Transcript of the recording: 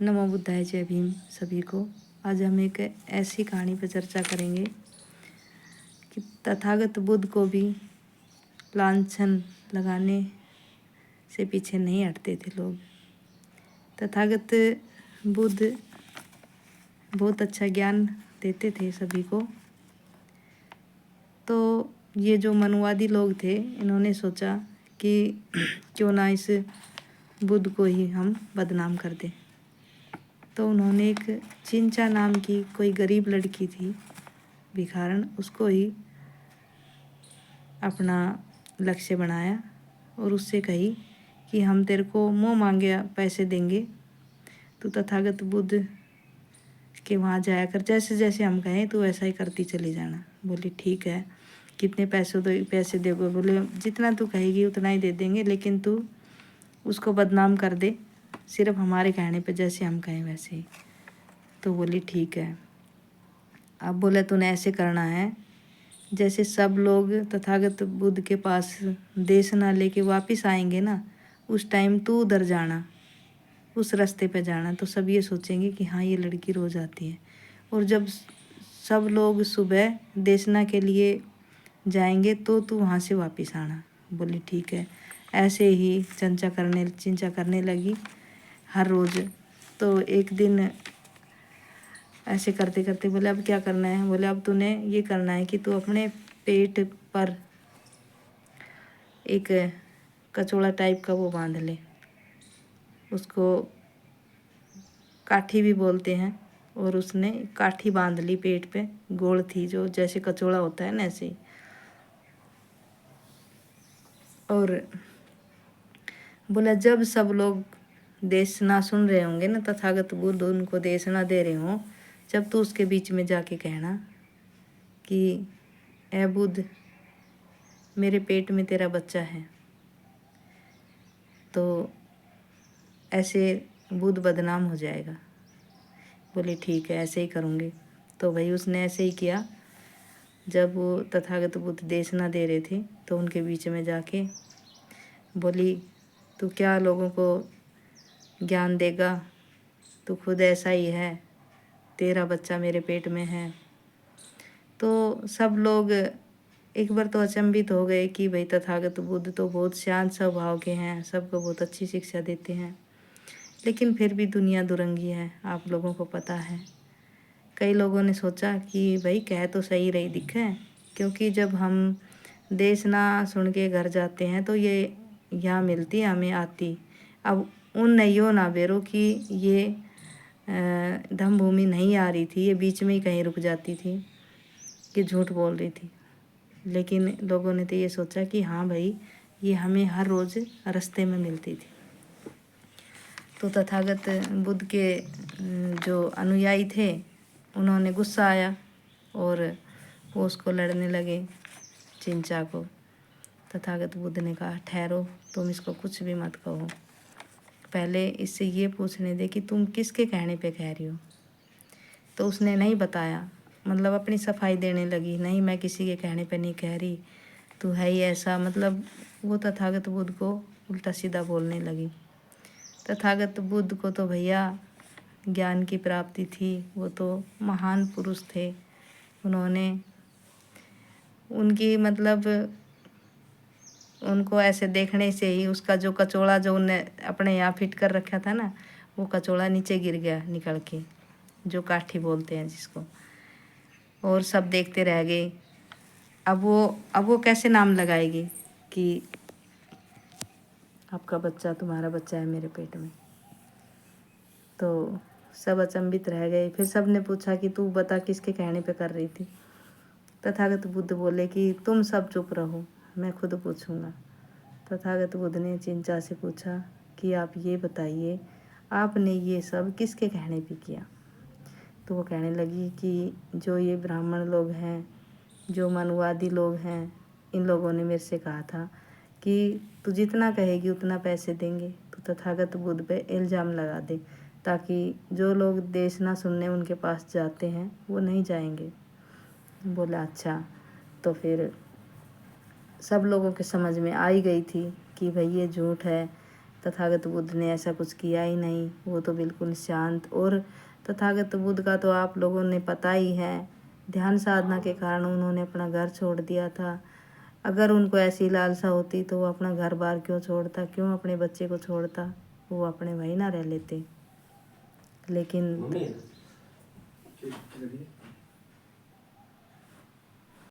नमो बुद्धाय जय भीम सभी को। आज हम एक ऐसी कहानी पर चर्चा करेंगे कि तथागत बुद्ध को भी लांछन लगाने से पीछे नहीं हटते थे लोग। तथागत बुद्ध बहुत अच्छा ज्ञान देते थे सभी को। तो ये जो मनुवादी लोग थे, इन्होंने सोचा कि क्यों ना इस बुद्ध को ही हम बदनाम कर दें। तो उन्होंने एक चिंचा नाम की कोई गरीब लड़की थी, भिखारन, उसको ही अपना लक्ष्य बनाया और उससे कही कि हम तेरे को मुँह मांगे पैसे देंगे, तो तथागत बुद्ध के वहाँ जाया कर, जैसे जैसे हम कहें तो वैसा ही करती चली जाना। बोली ठीक है, कितने पैसे दोगे? बोले जितना तू कहेगी उतना ही दे देंगे, लेकिन तू उसको बदनाम कर दे, सिर्फ हमारे कहने पे, जैसे हम कहें वैसे ही। तो बोली ठीक है। अब बोले तूने ऐसे करना है, जैसे सब लोग तथागत बुद्ध के पास देशना लेके वापस आएंगे ना, उस टाइम तू उधर जाना, उस रास्ते पे जाना, तो सब ये सोचेंगे कि हाँ ये लड़की रोज़ आती है। और जब सब लोग सुबह देशना के लिए जाएंगे तो तू वहाँ से वापस आना। बोली ठीक है। ऐसे ही चिंचा करने लगी हर रोज़। तो एक दिन ऐसे करते करते बोले अब क्या करना है? बोले अब तूने ये करना है कि तू अपने पेट पर एक कचौड़ा टाइप का वो बांध ले, उसको काठी भी बोलते हैं। और उसने काठी बांध ली पेट पे, गोल थी, जो जैसे कचौड़ा होता है ना ऐसे ही। और बोला जब सब लोग देशना सुन रहे होंगे ना, तथागत बुद्ध उनको देशना दे रहे हों, जब तो उसके बीच में जाके कहना कि ए बुद्ध, मेरे पेट में तेरा बच्चा है। तो ऐसे बुद्ध बदनाम हो जाएगा। बोले ठीक है, ऐसे ही करूँगी। तो भाई उसने ऐसे ही किया। जब वो तथागत बुद्ध देशना दे रहे थे तो उनके बीच में जाके बोली तू क्या लोगों को ज्ञान देगा? तू खुद ऐसा ही है, तेरा बच्चा मेरे पेट में है। तो सब लोग एक बार तो अचंभित हो गए कि भाई तथागत बुद्ध तो बहुत शांत स्वभाव के हैं, सबको बहुत अच्छी शिक्षा देते हैं, लेकिन फिर भी दुनिया दुरंगी है, आप लोगों को पता है। कई लोगों ने सोचा कि भाई कह तो सही रही दिखे, क्योंकि जब हम देशना सुन के घर जाते हैं तो ये यहाँ मिलती हमें आती। अब उन नैयो ना बेरो कि ये धम भूमि नहीं आ रही थी, ये बीच में ही कहीं रुक जाती थी कि झूठ बोल रही थी। लेकिन लोगों ने तो ये सोचा कि हाँ भाई ये हमें हर रोज़ रास्ते में मिलती थी। तो तथागत बुद्ध के जो अनुयायी थे, उन्होंने गुस्सा आया और वो उसको लड़ने लगे, चिंचा को। तथागत बुद्ध ने कहा ठहरो, तुम इसको कुछ भी मत कहो, पहले इससे ये पूछने दे कि तुम किसके कहने पे कह रही हो। तो उसने नहीं बताया, मतलब अपनी सफाई देने लगी, नहीं मैं किसी के कहने पे नहीं कह रही, तू है ही ऐसा। मतलब वो तथागत बुद्ध को उल्टा सीधा बोलने लगी। तथागत बुद्ध को तो भैया ज्ञान की प्राप्ति थी, वो तो महान पुरुष थे। उन्होंने उनकी मतलब उनको ऐसे देखने से ही उसका जो कचौड़ा जो उनने अपने यहाँ फिट कर रखा था ना, वो कचौड़ा नीचे गिर गया निकल के, जो काठी बोलते हैं जिसको। और सब देखते रह गए। अब वो कैसे नाम लगाएगी कि आपका बच्चा तुम्हारा बच्चा है मेरे पेट में। तो सब अचंभित रह गए। फिर सब ने पूछा कि तू बता किसके कहने पे कर रही थी। तथागत बुद्ध बोले कि तुम सब चुप रहो, मैं खुद पूछूंगा। तथागत बुद्ध ने चिंचा से पूछा कि आप ये बताइए, आपने ये सब किसके कहने पे किया? तो वो कहने लगी कि जो ये ब्राह्मण लोग हैं, जो मनुवादी लोग हैं, इन लोगों ने मेरे से कहा था कि तू जितना कहेगी उतना पैसे देंगे। तो तथागत बुद्ध पे इल्ज़ाम लगा दे, ताकि जो लोग देशना सुनने उनके पास जाते हैं वो नहीं जाएंगे। बोला अच्छा। तो फिर सब लोगों के समझ में आ ही गई थी कि भाई ये झूठ है, तथागत बुद्ध ने ऐसा कुछ किया ही नहीं। वो तो बिल्कुल शांत, और तथागत बुद्ध का तो आप लोगों ने पता ही है, ध्यान साधना के कारण उन्होंने अपना घर छोड़ दिया था। अगर उनको ऐसी लालसा होती तो वो अपना घर बार क्यों छोड़ता, क्यों अपने बच्चे को छोड़ता, वो अपने वहीं ना रह लेते। लेकिन